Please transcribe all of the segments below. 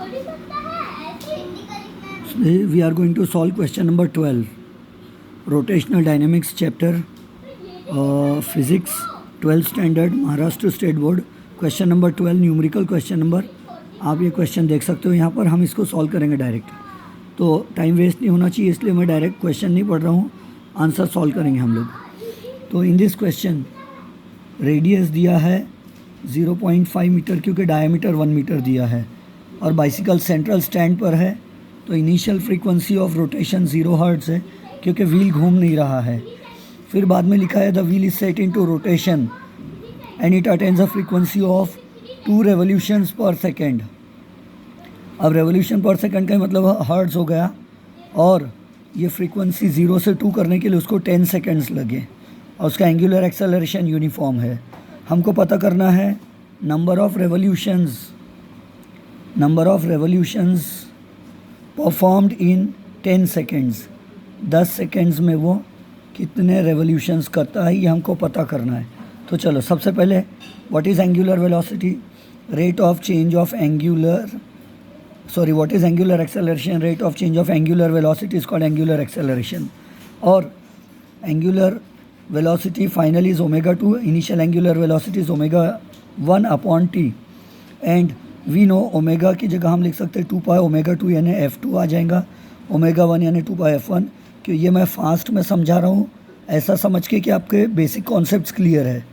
We are going to solve question number 12, rotational dynamics chapter, physics 12th standard Maharashtra state board, question number 12 numerical question number. आप ये question देख सकते हो यहाँ पर। हम इसको सॉल्व करेंगे डायरेक्ट, तो टाइम वेस्ट नहीं होना चाहिए, इसलिए मैं डायरेक्ट क्वेश्चन नहीं पढ़ रहा हूँ, आंसर सॉल्व करेंगे हम लोग। तो इन दिस क्वेश्चन रेडियस दिया है 0.5 मीटर क्योंकि डायमीटर 1 मीटर दिया है, और बाइसिकल सेंट्रल स्टैंड पर है। तो initial frequency of rotation 0 hertz है क्योंकि व्हील घूम नहीं रहा है। फिर बाद में लिखा है the wheel is set into rotation and it attains a frequency of 2 revolutions पर सेकेंड। अब रेवोल्यूशन पर सेकेंड का मतलब हर्ट्ज़ हो गया, और ये फ्रीक्वेंसी 0 से 2 करने के लिए उसको 10 सेकेंड्स लगे, और उसका एंगुलर एक्सेलरेशन यूनिफॉर्म है। हमको पता करना है number of revolutions performed in 10 seconds. 10 seconds में वो कितने रेवोल्यूशंस करता है, ये हमको पता करना है। तो चलो, सबसे पहले what is angular velocity, rate of change of what is angular acceleration, rate of change of angular velocity is called angular acceleration. और angular velocity final is omega 2, initial angular velocity is omega 1 upon t, and we know omega की जगह हम लिख सकते हैं 2 पाई omega 2 यानी f2 आ जाएगा, omega 1 यानी 2 पाई f1। कि ये मैं फास्ट में समझा रहा हूँ, ऐसा समझ के कि आपके बेसिक कॉन्सेप्ट्स क्लियर है।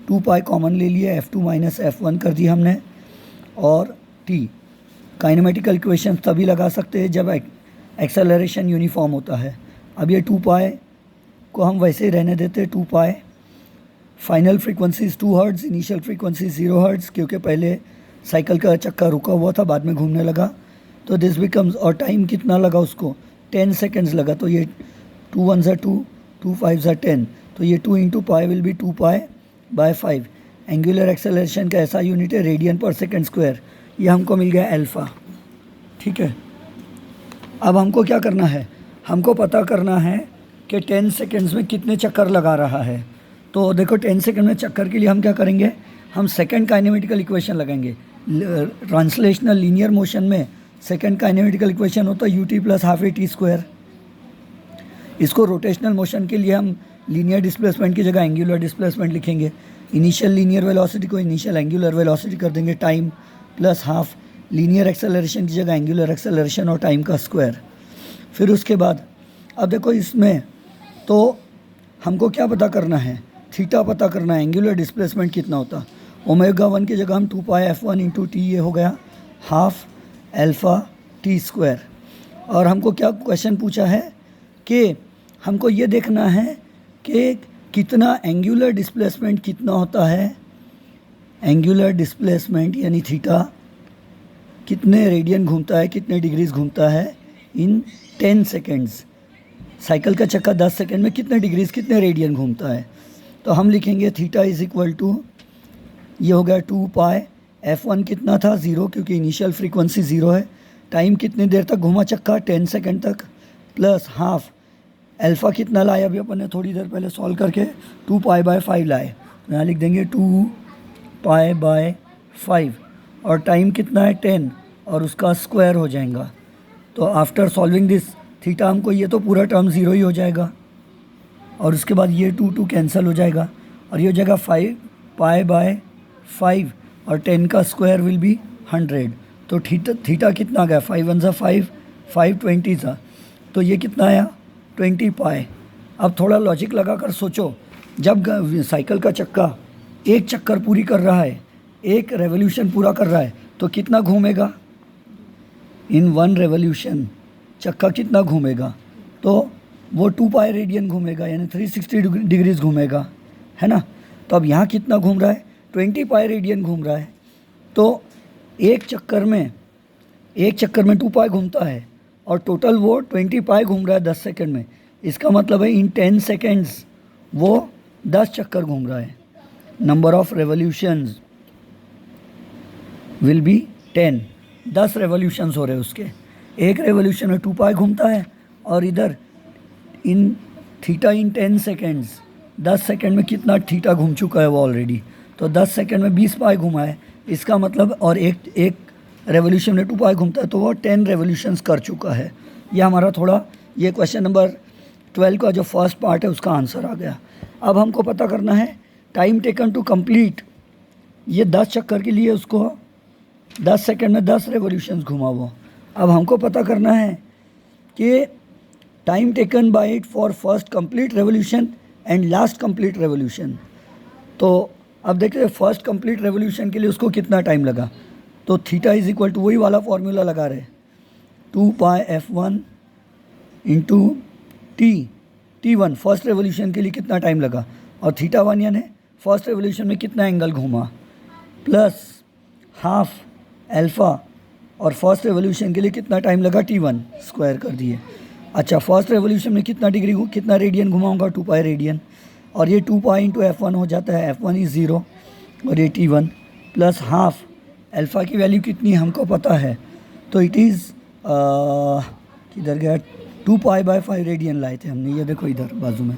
2 पाई कॉमन ले लिए, f2 माइनस f1 कर दिया हमने, और t काइनेमेटिकल इक्वेशन तभी लगा सकते हैं जब एक्सेलरेशन यूनिफॉर्म होता है। अब ये 2 पाई को हम वैसे ही रहने देते, 2 pi. Final frequency 2 hertz, initial frequency 0 hertz क्योंकि पहले साइकिल का चक्का रुका हुआ था, बाद में घूमने लगा। तो दिस बिकम्स, और टाइम कितना लगा उसको, 10 सेकेंड्स लगा। तो ये 2 1 ज़ा 2, 2 5 ज़ा 10, तो ये 2 into pi will be 2 pi by 5। Angular acceleration का ऐसा यूनिट है रेडियन पर सेकेंड स्क्वायर, ये हमको मिल गया अल्फ़ा। ठीक है, अब हमको क्या करना है, हमको पता करना है कि 10 सेकेंड्स में कितने चक्कर लगा रहा है। तो देखो 10 सेकेंड में चक्कर के लिए हम क्या करेंगे, हम सेकंड काइनेमेटिकल इक्वेशन लगाएंगे। ट्रांसलेशनल लीनियर मोशन में सेकंड काइनेमेटिकल इक्वेशन होता है ut plus half A T square. इसको रोटेशनल मोशन के लिए हम लीनियर डिस्प्लेसमेंट की जगह एंगुलर डिस्प्लेसमेंट लिखेंगे। इनिशियल लीनियर वेलोसिटी को इनिशियल एंगुलर वेलोसिटी कर देंगे, time plus half. Linear acceleration की जगह एंगुलर एक्सेलरेशन और टाइम का स्क्वायर। फिर उसके बाद अब देखो इसमें तो हमको क्या पता करना है, थीटा पता करना है, एंगुलर डिस्प्लेसमेंट कितना होता। ओमेगा 1 की जगह हम 2 पाई f1 इंटू टी, ये हो गया हाफ अल्फ़ा टी स्क्वायर। और हमको क्या क्वेश्चन पूछा है कि हमको ये देखना है कि कितना एंगुलर डिस्प्लेसमेंट कितना होता है। एंगुलर डिस्प्लेसमेंट यानी थीटा कितने रेडियन घूमता है, कितने डिग्रीज घूमता है इन 10 सेकेंड्स। साइकिल का चक्का 10 सेकेंड में कितने डिग्रीज कितने रेडियन घूमता है। तो हम लिखेंगे थीटा इज़ इक्वल टू, ये हो गया 2 पाई f1 कितना था 0 क्योंकि इनिशियल फ्रीक्वेंसी 0 है, टाइम कितनी देर तक घूमा चक्का 10 सेकेंड तक, प्लस हाफ अल्फ़ा कितना लाए अभी अपन ने थोड़ी देर पहले सॉल्व करके 2 पाई बाय 5 लाए। तो यहाँ लिख देंगे 2 पाई बाय 5, और टाइम कितना है 10, और उसका स्क्वायर हो जाएगा। तो आफ्टर सॉल्विंग दिस थीटा हमको ये तो पूरा टर्म 0 ही हो जाएगा, और उसके बाद ये 2 कैंसिल हो जाएगा, और ये हो जाएगा 5 पाई बाय 5, और 10 का स्क्वायर विल बी 100। तो थीटा कितना गया, 5 1 ज़ा 5, 5 20 ज़ा, तो ये कितना आया 20 पाई। अब थोड़ा लॉजिक लगा कर सोचो, जब साइकिल का चक्का एक चक्कर पूरी कर रहा है, एक रेवोल्यूशन पूरा कर रहा है, तो कितना घूमेगा, इन 1 रेवोल्यूशन चक्का कितना घूमेगा, तो वो 2 पाई रेडियन घूमेगा यानी 360 डिग्रीज घूमेगा, है ना। तो अब यहाँ कितना घूम रहा है, 20 पाई रेडियन घूम रहा है। तो एक चक्कर में 2 पाई घूमता है, और टोटल वो 20 पाई घूम रहा है 10 सेकेंड में। इसका मतलब है इन 10 सेकेंड्स वो 10 चक्कर घूम रहा है। Number of revolutions will be 10 revolutions हो रहे हैं उसके। एक रेवोल्यूशन में 2 पाई घूमता है, और इधर इन थीटा इन 10 सेकेंड्स, 10 सेकेंड में कितना थीटा घूम चुका है वो ऑलरेडी। तो 10 सेकेंड में 20 पाई घुमा है, इसका मतलब, और एक रेवोल्यूशन में 2 पाई घूमता है, तो वो 10 रेवोल्यूशंस कर चुका है। ये हमारा थोड़ा ये क्वेश्चन नंबर 12 का जो फर्स्ट पार्ट है उसका आंसर आ गया। अब हमको पता करना है टाइम टेकन टू कंप्लीट, ये 10 चक्कर के लिए उसको 10 सेकंड में 10 रेवोल्यूशंस घुमा वो। अब हमको पता करना है कि time taken by it for first complete revolution and last complete revolution. तो अब देखते हैं फर्स्ट कंप्लीट रेवोल्यूशन के लिए उसको कितना टाइम लगा। तो थीटा इज इक्वल टू वही वाला फॉर्मूला लगा रहे, 2 पाई F1 into T1 first revolution के लिए कितना टाइम लगा, और थीटा 1 यानी फर्स्ट रेवोल्यूशन में कितना एंगल घूमा, प्लस हाफ अल्फ़ा और फर्स्ट रेवोल्यूशन के लिए कितना टाइम लगा T1 स्क्वायर कर दिए। अच्छा, फर्स्ट रेवोल्यूशन में कितना डिग्री कितना रेडियन घुमाऊंगा, 2 पाई रेडियन, और ये 2 पाई इंटू F1 हो जाता है, F1 इज़ 0 और ये T1 प्लस हाफ अल्फ़ा की वैल्यू कितनी हमको पता है, तो इट इज़ किधर गया, 2 पाई बाय 5 रेडियन लाए थे हमने, ये देखो इधर बाजू में,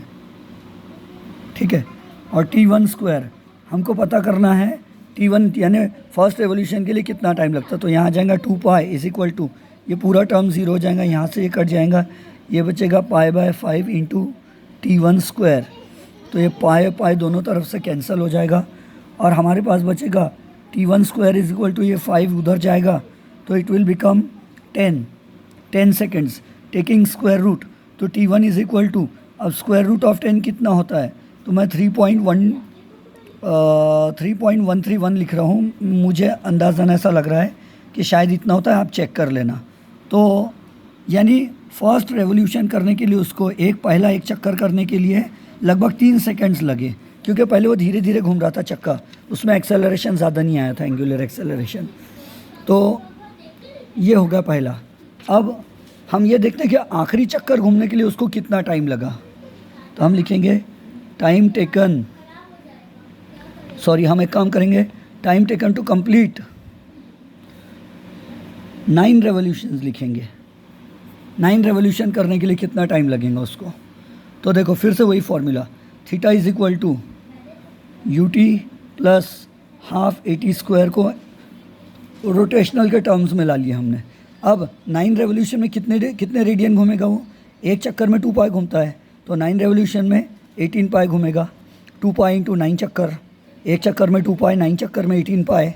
ठीक है। और T1 स्क्वायर हमको पता करना है, T1 यानी फर्स्ट रेवोल्यूशन के लिए कितना टाइम लगता है, तो यहाँ जाएगा 2 पाई इज इक्वल टू, ये पूरा टर्म 0 हो जाएगा, यहाँ से ये कट जाएगा, ये बचेगा pi by 5 into T1 square, तो ये पाई दोनों तरफ से कैंसिल हो जाएगा और हमारे पास बचेगा T1 square is equal to, ये 5 उधर जाएगा तो it will become 10 seconds taking square root, तो T1 इज इक्वल टू, अब स्क्वायर रूट ऑफ 10 कितना होता है, तो मैं 3.131 लिख रहा हूँ, मुझे अंदाज़न ऐसा लग रहा है कि शायद इतना होता है, आप चेक कर लेना। तो यानी फर्स्ट रेवोल्यूशन करने के लिए उसको पहला एक चक्कर करने के लिए लगभग 3 सेकेंड्स लगे, क्योंकि पहले वो धीरे धीरे घूम रहा था चक्का, उसमें एक्सेलरेशन ज़्यादा नहीं आया था, एंगुलर एक्सेलरेशन। तो ये हो गया पहला। अब हम ये देखते हैं कि आखिरी चक्कर घूमने के लिए उसको कितना टाइम लगा, तो हम लिखेंगे टाइम टेकन, हम एक काम करेंगे, time taken to complete 9 revolutions लिखेंगे, 9 रेवोल्यूशन करने के लिए कितना टाइम लगेगा उसको। तो देखो फिर से वही formula, theta is equal to ut plus half AT square को रोटेशनल के टर्म्स में ला लिया हमने। अब 9 रेवोल्यूशन में कितने रेडियन घूमेगा वो, एक चक्कर में 2 पाई घूमता है, तो 9 रेवोल्यूशन में 18 पाई घूमेगा, 2 पाई इंटू 9 चक्कर, एक चक्कर में 2 पाई, 9 चक्कर में 18 पाई,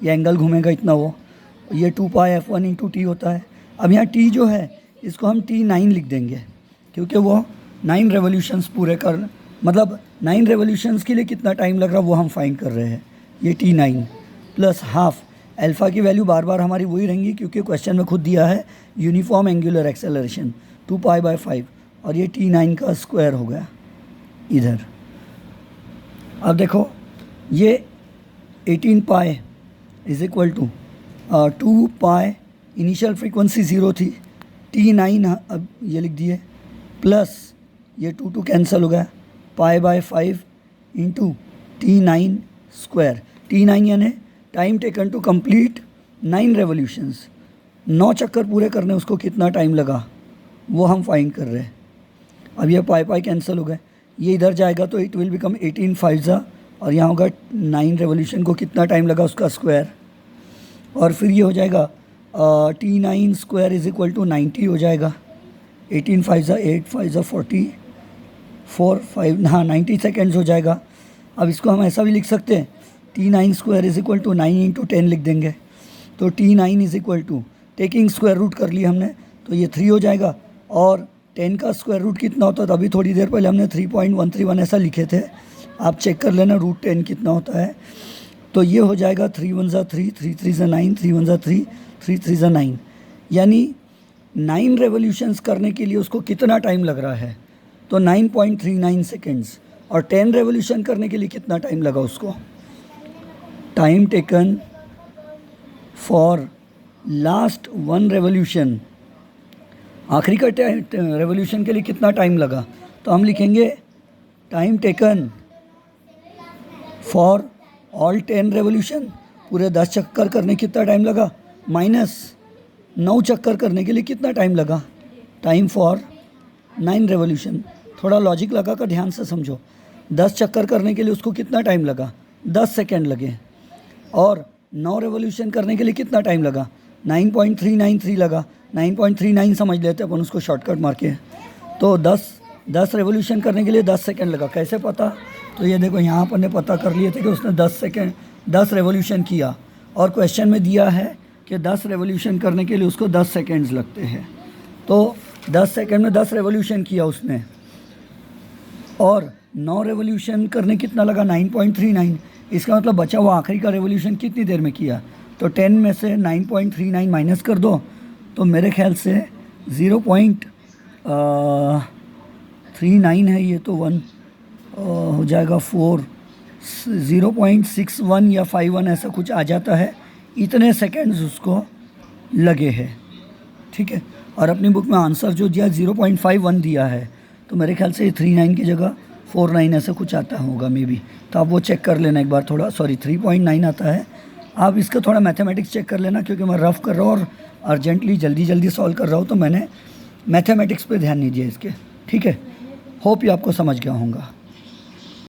ये एंगल घूमेगा इतना वो, ये 2 पाई F1 इंटू T होता है। अब यहाँ T जो है इसको हम T9 लिख देंगे, क्योंकि वो 9 रेवोल्यूशंस पूरे कर, मतलब 9 रेवोल्यूशंस के लिए कितना टाइम लग रहा है वो हम फाइंड कर रहे हैं, ये T9 प्लस हाफ अल्फ़ा की वैल्यू बार बार हमारी वही रहेंगी, क्योंकि क्वेश्चन में खुद दिया है uniform angular acceleration 2 pi by 5, और ये T9 का स्क्वायर हो गया इधर। अब देखो ये 18 pi is equal to 2 pi, initial frequency 0 थी, T9 अब ये लिख दिए, प्लस ये 2 कैंसिल हो गया, pi by 5 into T9 square. T9 यानी time taken to complete 9 revolutions, 9 चक्कर पूरे करने उसको कितना टाइम लगा वो हम फाइंड कर रहे हैं। अब ये पाई कैंसिल हो गए, ये इधर जाएगा तो इट विल बिकम 18 5 और यहाँ होगा 9 रेवोल्यूशन को कितना टाइम लगा उसका स्क्वायर, और फिर ये हो जाएगा T9 square is equal to 90 हो जाएगा, 18 5 8 5 44 5, हाँ 90 सेकेंड्स हो जाएगा। अब इसको हम ऐसा भी लिख सकते हैं, T9 square is equal to 9 into 10 लिख देंगे, तो T9 is equal to, taking square root कर लिया हमने, तो ये 3 हो जाएगा, और 10 का स्क्वायर रूट कितना होता है, तो अभी थोड़ी देर पहले हमने 3.131 ऐसा लिखे थे, आप चेक कर लेना रूट 10 कितना होता है। तो ये हो जाएगा 3 1 3, 3 3 9, 3 1 3, 3 3 9, यानी 9 रेवोल्यूशंस करने के लिए उसको कितना टाइम लग रहा है, तो 9.39 सेकेंड्स, और 10 रेवोल्यूशन करने के लिए कितना टाइम लगा उसको, time taken for last 1 revolution, आखिरी का रेवोल्यूशन के लिए कितना टाइम लगा, तो हम लिखेंगे time taken for all 10 revolution, पूरे 10 चक्कर करने कितना टाइम लगा, माइनस 9 चक्कर करने के लिए कितना टाइम लगा, टाइम फॉर 9 रेवोल्यूशन। थोड़ा लॉजिक लगा कर ध्यान से समझो, 10 चक्कर करने के लिए उसको कितना टाइम लगा, 10 सेकेंड लगे, और 9 रेवोल्यूशन करने के लिए कितना टाइम लगा, 9.393 लगा। 9.39 समझ लेते अपन उसको शॉर्टकट मार के। तो 10 रेवोल्यूशन करने के लिए 10 सेकेंड लगा। कैसे पता, तो ये देखो यहाँ पर ने पता कर लिए थे कि उसने 10 रेवोल्यूशन किया, और क्वेश्चन में दिया है कि 10 रेवोल्यूशन करने के लिए उसको 10 सेकेंड्स लगते हैं। तो 10 सेकेंड में 10 रेवोल्यूशन किया उसने, और 9 रेवोल्यूशन करने कितना लगा, 9.39। इसका मतलब बचा हुआ आखिरी का रेवोल्यूशन कितनी देर में किया। तो 10 में से 9.39 माइनस कर दो, तो मेरे ख्याल से 0.39 है ये, तो 1 हो जाएगा 4, 0.61 या 51 ऐसा कुछ आ जाता है। इतने सेकेंड्स उसको लगे हैं, ठीक है। और अपनी बुक में आंसर जो दिया 0.51 दिया है, तो मेरे ख्याल से ये 39 की जगह 49 ऐसा कुछ आता होगा मे बी। तो आप वो चेक कर लेना एक बार थोड़ा, सॉरी 3.9 आता है। आप इसका थोड़ा मैथमेटिक्स चेक कर लेना, क्योंकि मैं रफ़ कर रहा हूँ और अर्जेंटली जल्दी सॉल्व कर रहा हूँ, तो मैंने मैथमेटिक्स पे ध्यान नहीं दिया इसके, ठीक है। होप ये आपको समझ गया होगा।